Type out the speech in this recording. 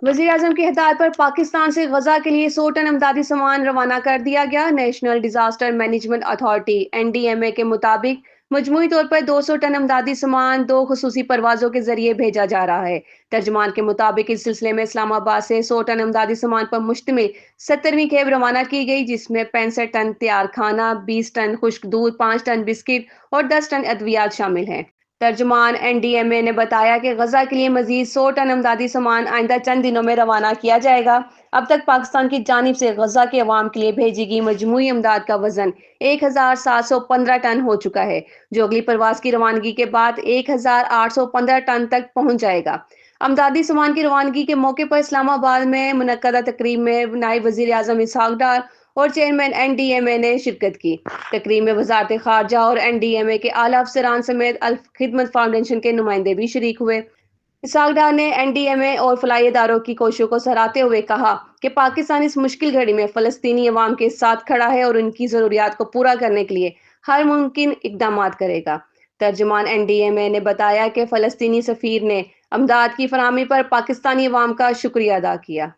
वजीर आजम की हिदायत पर पाकिस्तान से गजा के लिए 100 टन अमदादी सामान रवाना कर दिया गया। National disaster management authority (NDMA) के मुताबिक मजमूई तौर पर 200 टन अमदादी सामान 2 खुसूसी परवाजों के जरिए भेजा जा रहा है। तर्जमान के मुताबिक इस सिलसिले में इस्लामाबाद से 100 टन अमदादी सामान पर मुश्तमिल 17वीं खेप रवाना की गई, जिसमें 65 टन तैयार खाना, 20 टन खुश्क दूध, 5 टन बिस्किट और 10 टन अद्वियात शामिल हैं। तर्जुमान NDMA ने बताया कि गजा के लिए मजीद 100 टन अमदादी सामान आइंदा चंद दिनों में रवाना किया जाएगा। अब तक पाकिस्तान की जानिब से गजा के अवाम के लिए भेजी गई मजमूई अमदाद का वजन 1715 टन हो चुका है, जो अगली परवाज की रवानगी के बाद 1815 टन तक पहुंच जाएगा। अमदादी सामान की रवानगी के मौके पर इस्लामाबाद में मुनक्कदा तकरीब में नायब वजीर आजम इसहाक डार और चेयरमैन NDMA ने शिरकत की। तकरीब में वजारत खारजा और NDMA के आला अफसरान समेत अल खिदमत फाउंडेशन के नुमाइंदे भी शरीक हुए। इसहाक डार ने NDMA और फलाई इदारों की कोशिशों को सराहते हुए कहा कि पाकिस्तान इस मुश्किल घड़ी में फलस्तीनी अवाम के साथ खड़ा है और उनकी जरूरियात को पूरा करने के लिए हर मुमकिन इकदाम करेगा। तर्जुमान NDMA ने बताया कि फलस्तीनी सफीर ने अमदाद की फराहमी पर पाकिस्तानी अवाम का शुक्रिया अदा किया।